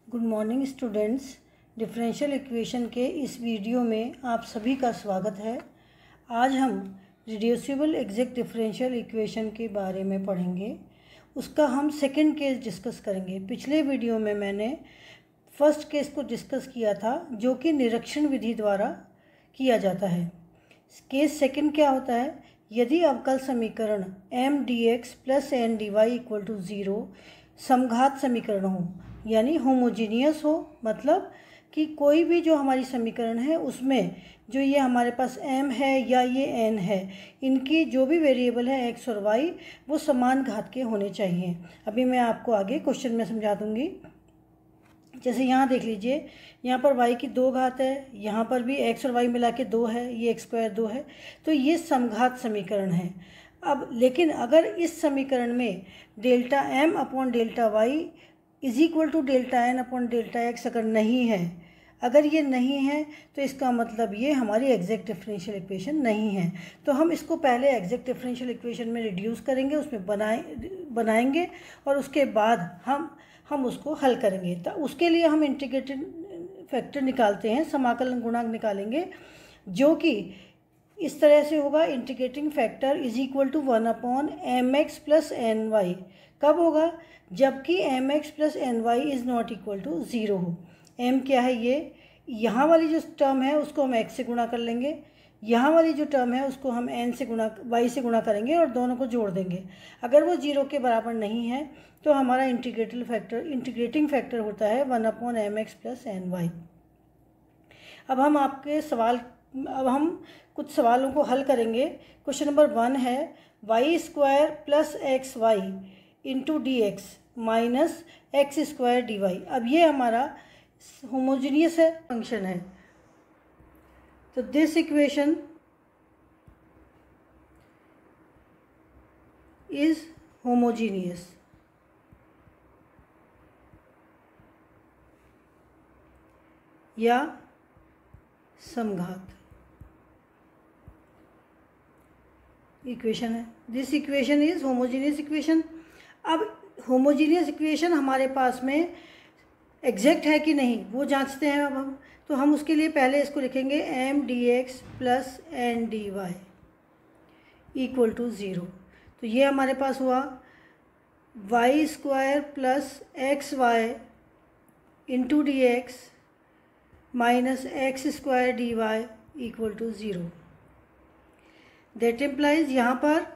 Good morning students. Differential equation के इस video में आप सभी का स्वागत है। आज हम रिड्यूसिबल एग्जैक्ट डिफरेंशियल इक्वेशन के बारे में पढ़ेंगे। उसका हम सेकंड केस डिस्कस करेंगे। पिछले वीडियो में मैंने फर्स्ट केस को डिस्कस किया था, जो कि निरीक्षण विधि द्वारा किया जाता है। केस सेकंड क्या होता है? यदि अवकल समीकरण m dx plus n dy equal to 0 समघात समीकरण हो, यानी होमोजीनियस हो, मतलब कि कोई भी जो हमारी समीकरण है उसमें जो ये हमारे पास m है या ये n है, इनकी जो भी वेरिएबल है x और y वो समान घात के होने चाहिए। अभी मैं आपको आगे क्वेश्चन में समझा दूंगी। जैसे यहाँ देख लीजिए, यहाँ पर y की 2 घात है, यहाँ पर भी x और y मिला के 2 है, ये x स्क्वायर 2 है, तो ये समघात समीकरण है। अब लेकिन अगर इस समीकरण में delta m upon delta y is equal to delta n upon delta x अगर नहीं है, अगर ये नहीं है तो इसका मतलब ये हमारी एग्जैक्ट डिफरेंशियल इक्वेशन नहीं है। तो हम इसको पहले एग्जैक्ट डिफरेंशियल इक्वेशन में रिड्यूस करेंगे, उसमें बनाएंगे और उसके बाद हम उसको हल करेंगे। तो उसके लिए हम इंटीग्रेटेड फैक्टर निकालते हैं, समाकलन गुणांक निकालेंगे, जो कि इस तरह से होगा। Integrating factor is equal to 1 upon m x plus n y. कब होगा? जबकि m x plus n y is not equal to 0 हो। एम क्या है? ये यहाँ वाली जो टर्म है उसको हम एक्स से गुणा कर लेंगे, यहाँ वाली जो टर्म है उसको हम एन से गुणा वाई से गुणा करेंगे और दोनों को जोड़ देंगे। अगर वो 0 के बराबर नहीं है तो हमारा इंटीग्रेटिंग फैक्टर होता है 1 upon m x plus n y. अब हम कुछ सवालों को हल करेंगे। क्वेश्चन नंबर 1 है y square plus x y into d x minus x square d y. अब ये हमारा होमोजीनियस है फंक्शन है, तो दिस इक्वेशन इज होमोजीनियस। या समघात इक्वेशन है। This equation is homogeneous equation. अब होमोजीनियस इक्वेशन हमारे पास में एग्जैक्ट है कि नहीं वो जांचते हैं। अब हम उसके लिए पहले इसको लिखेंगे m dx plus n dy equal to 0। तो ये हमारे पास हुआ y square plus x y into d x minus x square d y equal to 0। That implies यहाँ पर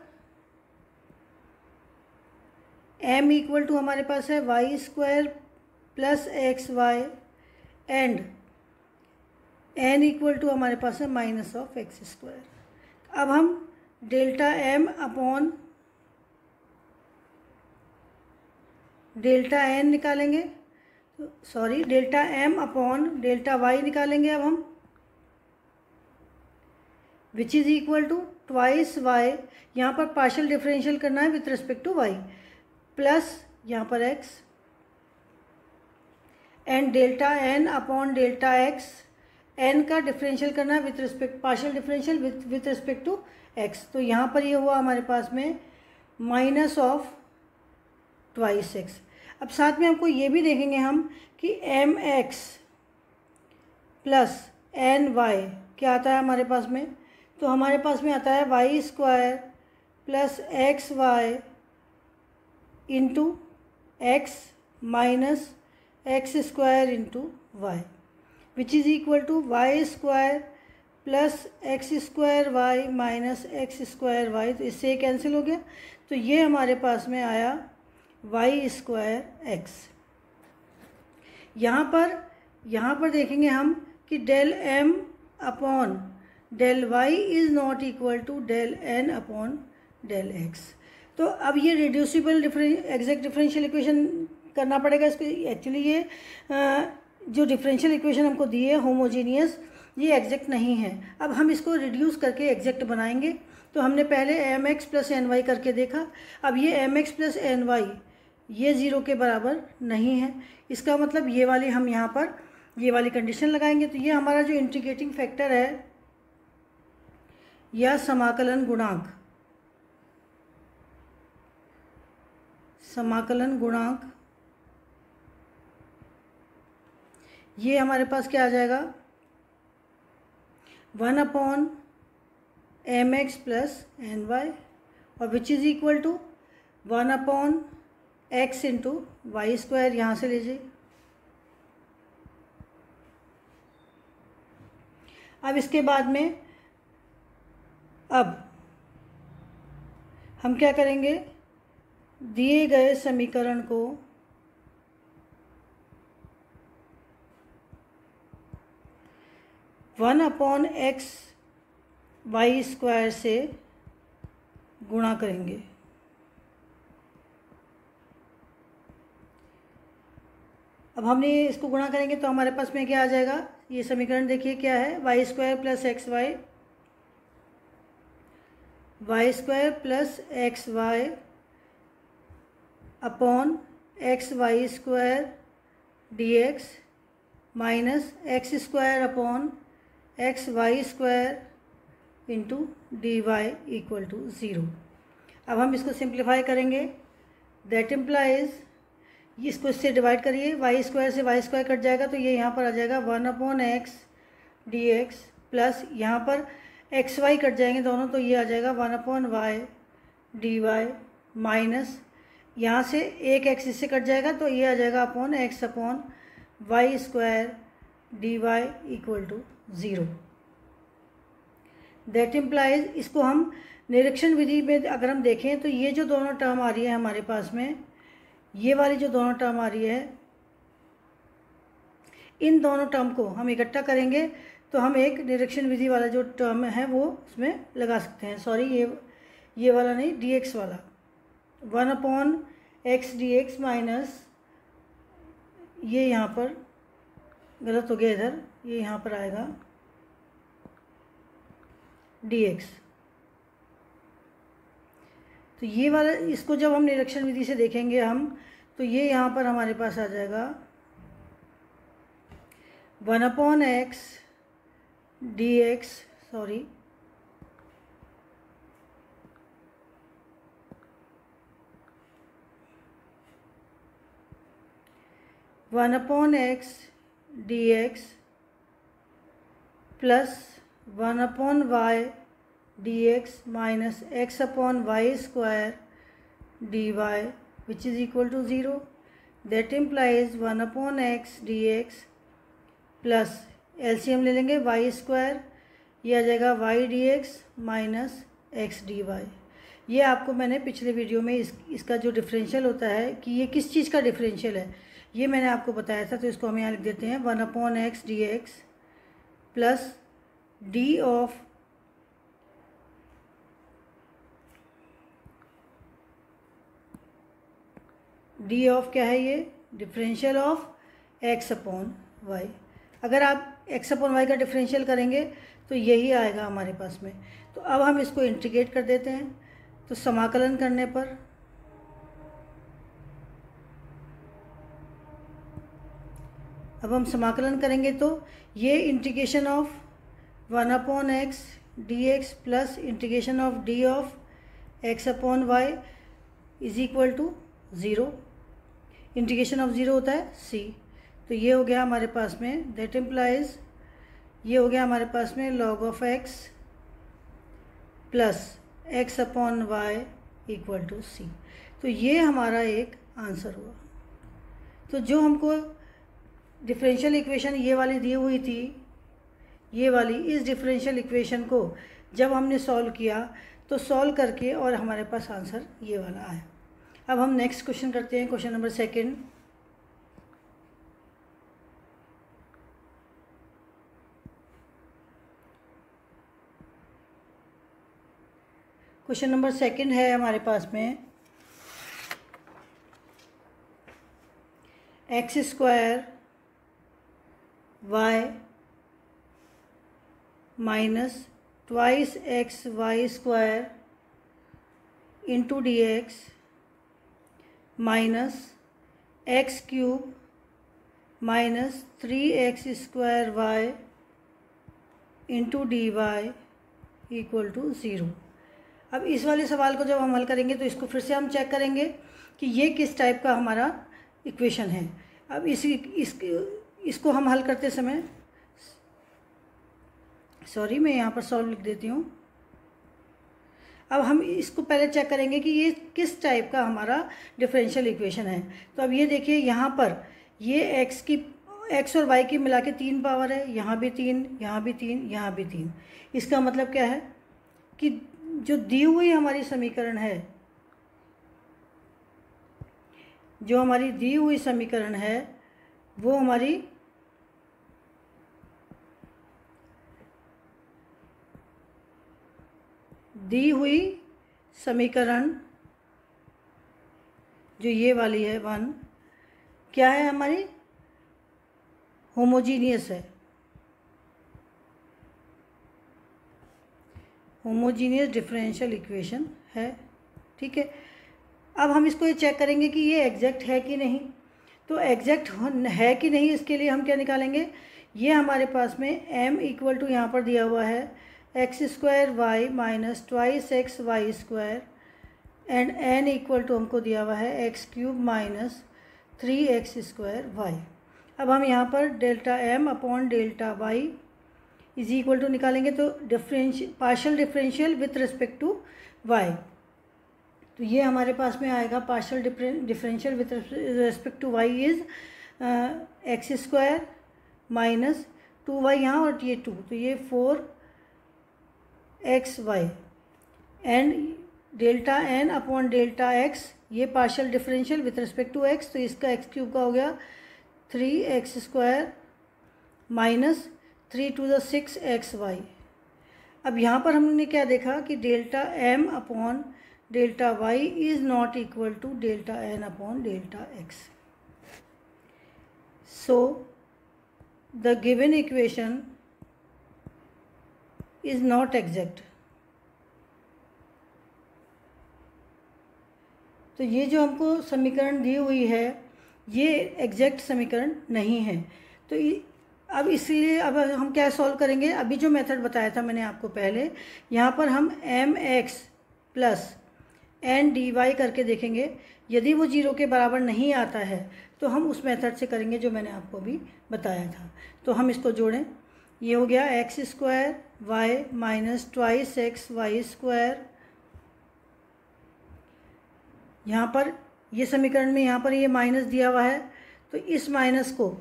m इक्वल टू हमारे पास है y square plus x y and n equal to हमारे पास है माइनस ऑफ एक्स स्क्वायर। अब हम delta m upon delta n निकालेंगे, sorry delta m upon delta y निकालेंगे। अब हम which is equal to twice y, यहाँ पर पार्शियल डिफरेंशियल करना है with respect to y, plus यहाँ पर x and delta n upon delta x, n का डिफरेंशियल करना है with respect partial differential with respect to x। तो यहाँ पर ये हुआ हमारे पास में माइनस ऑफ ट्वाइस x। अब साथ में हमको ये भी देखेंगे हम कि m x plus n y क्या आता है हमारे पास में। तो हमारे पास में आता है y square plus x y into x minus x square into y, which is equal to y square plus x square y minus x square y. तो इससे कैंसिल हो गया, तो ये हमारे पास में आया वाई स्क्वायर एक्स। यहाँ पर देखेंगे हम कि del m upon del y is not equal to del n upon del x। तो अब ये रिड्यूसिबल एग्जैक्ट डिफरेंशियल इक्वेशन करना पड़ेगा इसको। एक्चुअली ये जो डिफरेंशियल इक्वेशन हमको दी है होमोजीनियस, ये एग्जैक्ट नहीं है। अब हम इसको रिड्यूस करके एग्जैक्ट बनाएंगे। तो हमने पहले m x plus n y करके देखा। अब ये m x plus n y ये 0 के बराबर नहीं है, इसका मतलब ये वाली हम यहाँ पर ये वाली कंडीशन लगाएंगे। तो ये हमारा जो इंटीग्रेटिंग फैक्टर है या समाकलन गुणांक ये हमारे पास क्या आ जाएगा, 1/mx प्लस ny, और which is equal to 1/x into y square, यहाँ से लीजिए। अब इसके बाद में अब हम क्या करेंगे, दिए गए समीकरण को one upon x y square से गुणा करेंगे। अब हमने इसको गुणा करेंगे तो हमारे पास में क्या आ जाएगा, ये समीकरण देखिए क्या है, y square plus x y, y square plus x y upon x y square d x minus x square upon x y square into d y equal to 0। अब हम इसको सिंप्लीफाई करेंगे, दैट इम्प्लाइज, इसको इससे divide करिए, Y square से Y square cut जाएगा तो ये यहाँ पर आ जाएगा 1/x dx प्लस यहाँ पर एक्स वाई कट जाएंगे दोनों तो ये आ जाएगा 1/y dy माइनस यहाँ से एक एक्स इससे कट जाएगा तो ये आ जाएगा upon x upon y square d y equal to 0। That implies, इसको हम निरीक्षण विधि में अगर हम देखें तो ये जो दोनों टर्म आ रही है हमारे पास में, ये वाली जो दोनों टर्म आ रही है, इन दोनों टर्म को हम इकट्ठा करेंगे तो हम एक निरीक्षण विधि वाला जो टर्म है वो उसमें लगा सकते हैं। सॉरी, ये वाला नहीं, dx वाला, 1/x dx माइनस, ये यहाँ पर गलत हो गया इधर, ये यहाँ पर आएगा dx। तो ये वाला, इसको जब हम निरीक्षण विधि से देखेंगे हम, तो ये यहाँ पर हमारे पास आ जाएगा 1/x dx, sorry 1/x dx plus 1/y dx minus x upon y square dy which is equal to 0। That implies 1/x dx plus LCM ले लेंगे वाई स्क्वायर, ये आ जाएगा y dx minus x dy। ये आपको मैंने पिछले video में इसका जो डिफरेंशियल होता है कि ये किस चीज़ का डिफरेंशियल है ये मैंने आपको बताया था, तो इसको हम यहाँ लिख देते हैं 1/x dx plus D of क्या है, ये differential of x upon y. अगर आप x अपॉन वाई का डिफरेंशियल करेंगे तो यही आएगा हमारे पास में। तो अब हम इसको इंटीग्रेट कर देते हैं, तो समाकलन करने पर अब हम समाकलन करेंगे तो ये integration of 1/x dx plus integration of d of x upon y is equal to 0। Integration of 0 होता है c, तो ये हो गया हमारे पास में, दैट इम्प्लाइज ये हो गया हमारे पास में log of x plus x upon y equal to c। तो ये हमारा एक आंसर हुआ। तो जो हमको डिफरेंशियल इक्वेशन ये वाली दी हुई थी, ये वाली, इस डिफरेंशियल इक्वेशन को जब हमने सॉल्व किया तो सॉल्व करके और हमारे पास आंसर ये वाला आया। अब हम नेक्स्ट क्वेश्चन करते हैं, क्वेश्चन नंबर 2। क्वेश्चन नंबर 2 है हमारे पास में, x square y minus twice x y square into d x minus x cube minus 3x square y into d y equal to 0। अब इस वाले सवाल को जब हम हल करेंगे तो इसको फिर से हम चेक करेंगे कि ये किस टाइप का हमारा इक्वेशन है। अब इसको हम हल करते समय, सॉरी मैं यहाँ पर सॉल्व लिख देती हूँ। अब हम इसको पहले चेक करेंगे कि ये किस टाइप का हमारा डिफरेंशियल इक्वेशन है। तो अब ये देखिए, यहाँ पर ये एक्स और वाई की मिला के 3 पावर है, यहाँ भी 3, यहाँ भी 3, यहाँ भी 3। इसका मतलब क्या है कि जो दी हुई हमारी समीकरण है, जो हमारी दी हुई समीकरण है वो हमारी दी हुई समीकरण जो ये वाली है 1, क्या है हमारी, होमोजीनियस है, होमोजीनियस डिफरेंशियल इक्वेशन है। ठीक है, अब हम इसको ये चेक करेंगे कि ये एग्जैक्ट है कि नहीं। तो एग्जैक्ट है कि नहीं, इसके लिए हम क्या निकालेंगे, ये हमारे पास में m इक्वल टू यहाँ पर दिया हुआ है x square y minus twice x y square and n equal to हमको दिया हुआ है x cube minus 3x square y. अब हम यहाँ पर delta m upon delta y is equal to निकालेंगे, तो partial differential with respect to y. तो ये हमारे पास में आएगा partial differential with respect to y is x square minus 2y यहाँ और ये 2, तो ये 4xy and delta n upon delta x, ये partial differential with respect to x, तो इसका x क्यूब का हो गया 3x square minus 3 to the 6xy। अब यहाँ पर हमने क्या देखा कि delta m upon delta y is not equal to delta n upon delta x। So the given equation is not exact. तो ये जो हमको समीकरण दी हुई है ये एग्जैक्ट समीकरण नहीं है। तो अब इसलिए अब हम क्या सॉल्व करेंगे, अभी जो मेथड बताया था मैंने आपको पहले, यहाँ पर हम mx plus n d y करके देखेंगे। यदि वो 0 के बराबर नहीं आता है तो हम उस मेथड से करेंगे जो मैंने आपको अभी बताया था। तो हम इसको जोड़ें, ये हो गया x square y minus twice x y square. यहाँ पर ये समीकरण में यहाँ पर ये माइनस दिया हुआ है, तो इस माइनस को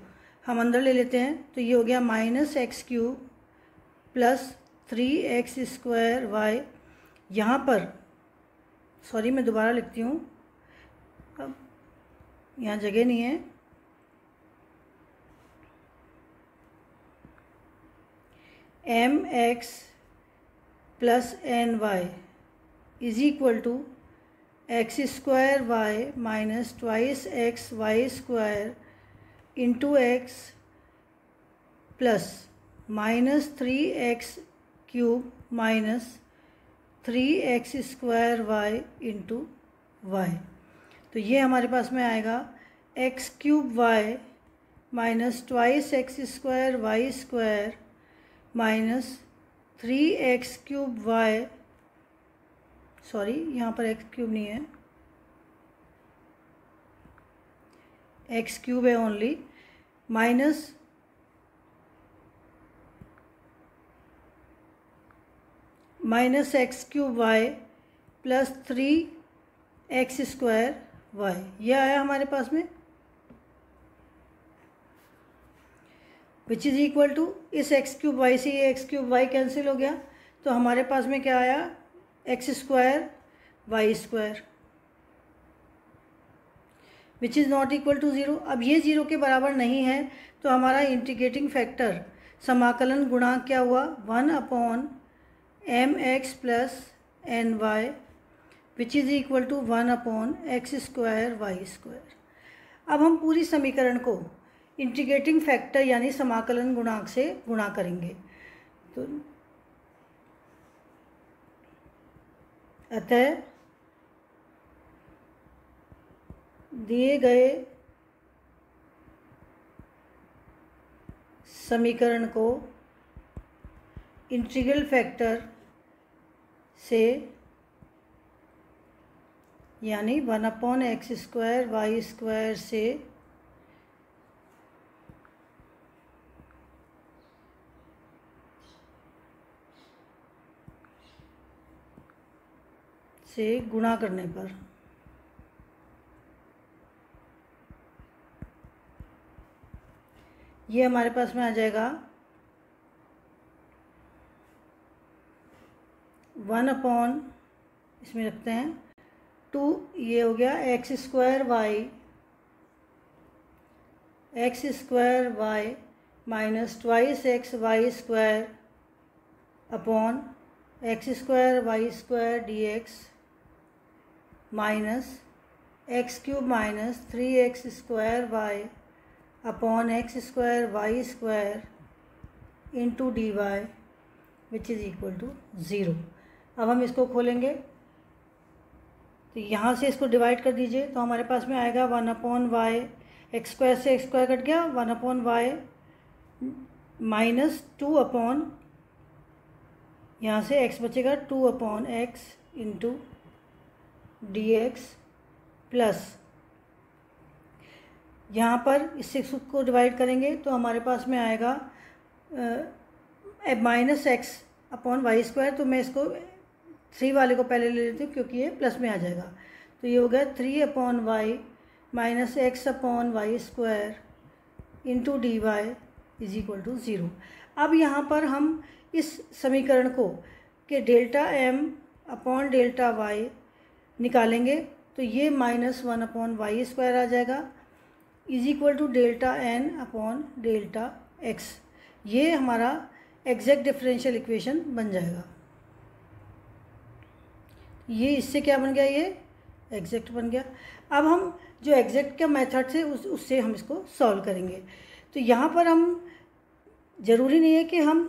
हम अंदर ले लेते हैं, तो ये हो गया minus x cube plus 3x square y. यहाँ पर सॉरी मैं दोबारा लिखती हूँ, अब यहाँ जगह नहीं है, mx plus n y is equal to x square y minus twice x y square into x plus minus 3x cube minus 3x square y into y. तो ये हमारे पास में आएगा x cube y minus twice x square y square minus 3x cube y, sorry यहाँ पर x cube नहीं है, एक्स क्यूब है only, minus x cube y plus 3x square y. ये आया हमारे पास में, विच इज़ इक्वल टू इस एक्स क्यूब वाई से ये एक्स क्यूब वाई कैंसिल हो गया, तो हमारे पास में क्या आया x square y square which is not equal to 0। अब ये 0 के बराबर नहीं है, तो हमारा इंटीग्रेटिंग फैक्टर समाकलन गुणांक क्या हुआ 1 upon m x plus n y which is equal to 1 upon x square y square. अब हम पूरी समीकरण को इंटीग्रेटिंग फैक्टर यानी समाकलन गुणांक से गुणा करेंगे। तो अतः दिए गए समीकरण को इंटीग्रल फैक्टर से यानी 1 upon x square y square से से गुणा करने पर ये हमारे पास में आ जाएगा 1 अपॉन, इसमें रखते हैं 2, ये हो गया x square y minus twice x y square upon x square y square d x minus x cube minus 3x square y upon x square y square into d y which is equal to 0। अब हम इसको खोलेंगे तो यहाँ से इसको divide कर दीजिए, तो हमारे पास में आएगा 1 अपॉन वाई, एक्स स्क्वायर से एक्स स्क्वायर कट गया, 1 अपॉन वाई माइनस 2 अपॉन, यहाँ से x बचेगा 2 upon x into d x plus, यहाँ पर इससे को डिवाइड करेंगे तो हमारे पास में आएगा minus x upon y square. तो मैं इसको 3 वाले को पहले ले लेती हूँ क्योंकि ये प्लस में आ जाएगा। तो ये हो गया 3 upon y minus x upon y square into d y is equal to 0। अब यहाँ पर हम इस समीकरण को कि delta m upon delta y निकालेंगे तो ये -1 अपॉन वाई स्क्वायर आ जाएगा is equal to delta n upon delta x. ये हमारा एग्जैक्ट डिफरेंशियल इक्वेशन बन जाएगा। ये इससे क्या बन गया, ये एग्जैक्ट बन गया। अब हम जो एग्जैक्ट का मेथड से उससे हम इसको सॉल्व करेंगे। तो यहाँ पर हम ज़रूरी नहीं है कि हम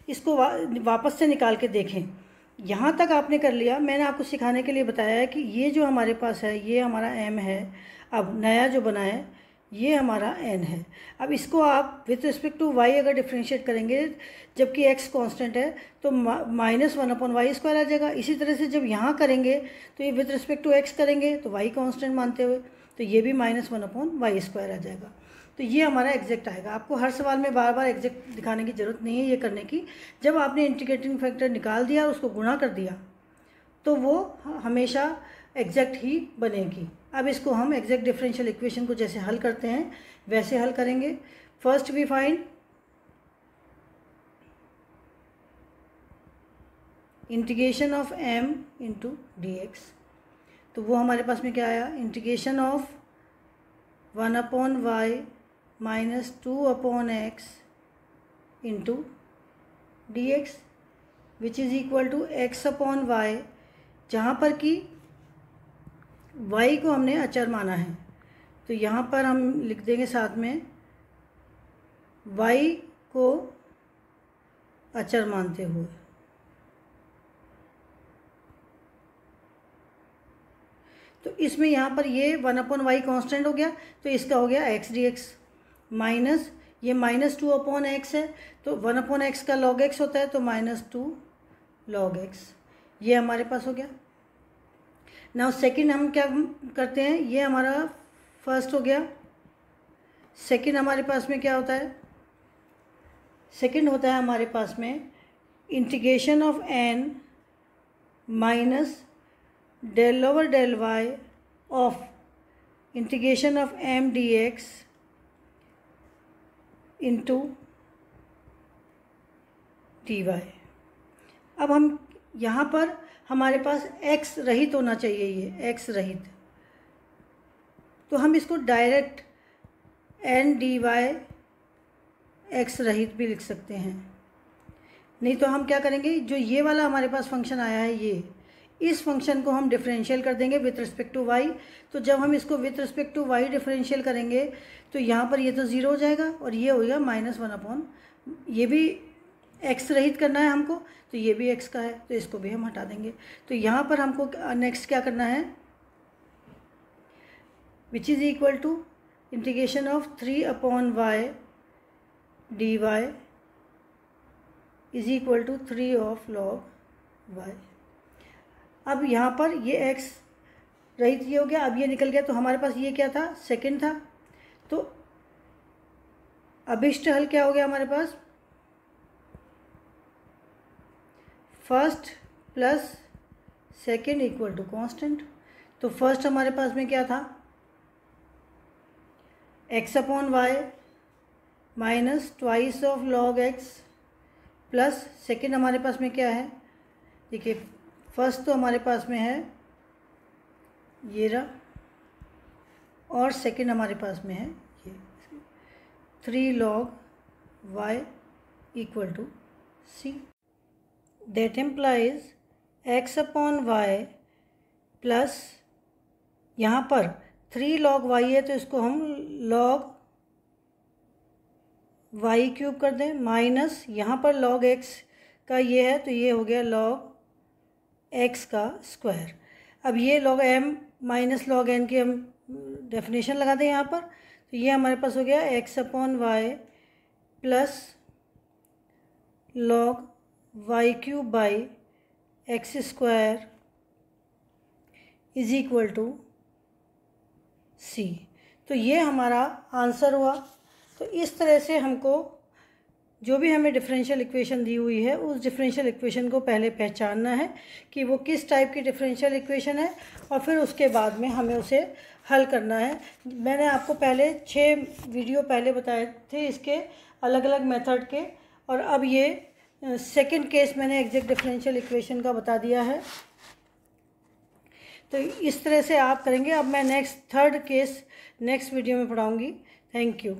इसको वापस से निकाल के देखें, यहाँ तक आपने कर लिया। मैंने आपको सिखाने के लिए बताया है कि ये जो हमारे पास है ये हमारा m है, अब नया जो बना है ये हमारा n है। अब इसको आप विथ रिस्पेक्ट टू y अगर डिफ्रेंशिएट करेंगे जबकि x कांस्टेंट है तो -1 अपॉन वाई स्क्वायर आ जाएगा। इसी तरह से जब यहाँ करेंगे तो ये विथ रिस्पेक्ट टू x करेंगे तो y कांस्टेंट मानते हुए तो ये भी -1 अपॉन वाई स्क्वायर आ जाएगा। तो ये हमारा एग्जैक्ट आएगा। आपको हर सवाल में बार बार एग्जैक्ट दिखाने की ज़रूरत नहीं है ये करने की। जब आपने इंटीग्रेटिंग फैक्टर निकाल दिया और उसको गुणा कर दिया तो वो हमेशा एग्जैक्ट ही बनेगी। अब इसको हम एग्जैक्ट डिफरेंशियल इक्वेशन को जैसे हल करते हैं वैसे हल करेंगे। First we find integration of m into d x. तो वो हमारे पास में क्या आया, integration of 1 upon y minus 2 upon x into d x which is equal to x upon y, जहाँ पर कि y को हमने अचर माना है। तो यहाँ पर हम लिख देंगे साथ में y को अचर मानते हुए। तो इसमें यहाँ पर ये 1 अपॉन वाई कॉन्स्टेंट हो गया तो इसका हो गया x डी एक्स माइनस ये -2 अपॉन एक्स है तो 1 अपॉन एक्स का log x होता है तो -2 log x, ये हमारे पास हो गया। नाउ सेकंड हम क्या करते हैं, ये हमारा फर्स्ट हो गया। सेकंड हमारे पास में क्या होता है, सेकंड होता है हमारे पास में integration of n minus del over del y of integration of m d x into d y. अब हम यहाँ पर हमारे पास x रहित होना चाहिए, ये x रहित, तो हम इसको direct n d y x रहित भी लिख सकते हैं। नहीं तो हम क्या करेंगे, जो ये वाला हमारे पास फंक्शन आया है ये, इस फंक्शन को हम डिफरेंशियल कर देंगे विथ रिस्पेक्ट टू y। तो जब हम इसको with respect to y differential करेंगे तो यहाँ पर ये तो 0 हो जाएगा और ये हो गया -1 अपॉन, ये भी x रहित करना है हमको तो ये भी x का है तो इसको भी हम हटा देंगे। तो यहाँ पर हमको नेक्स्ट क्या करना है, which is equal to integration of 3 upon y d y is equal to 3 of log y. अब यहाँ पर ये x रहित ये हो गया, अब ये निकल गया तो हमारे पास ये क्या था, सेकंड था। तो अभिष्ट हल क्या हो गया हमारे पास, first plus second equal to constant. तो फर्स्ट हमारे पास में क्या था, x upon y minus twice of log x plus second हमारे पास में क्या है, देखिए फर्स्ट तो हमारे पास में है ये रहा, और सेकेंड हमारे पास में है ये 3 log y equal to c। That implies x upon y plus यहाँ पर 3 log y है तो इसको हम log y क्यूब कर दें, माइनस यहाँ पर log x का ये है तो ये हो गया log x का स्क्वायर। अब ये log m minus log n की हम डेफिनेशन लगा दें यहाँ पर, तो ये हमारे पास हो गया x upon y plus log y cube by x square is equal to c. तो ये हमारा आंसर हुआ। तो इस तरह से हमको जो भी हमें डिफरेंशियल इक्वेशन दी हुई है उस डिफरेंशियल इक्वेशन को पहले पहचानना है कि वो किस टाइप की डिफरेंशियल इक्वेशन है, और फिर उसके बाद में हमें उसे हल करना है। मैंने आपको पहले 6 वीडियो पहले बताए थे इसके अलग अलग मेथड के, और अब ये सेकंड केस मैंने एग्जैक्ट डिफरेंशियल इक्वेशन का बता दिया है। तो इस तरह से आप करेंगे। अब मैं थर्ड केस नेक्स्ट वीडियो में पढ़ाऊँगी। Thank you.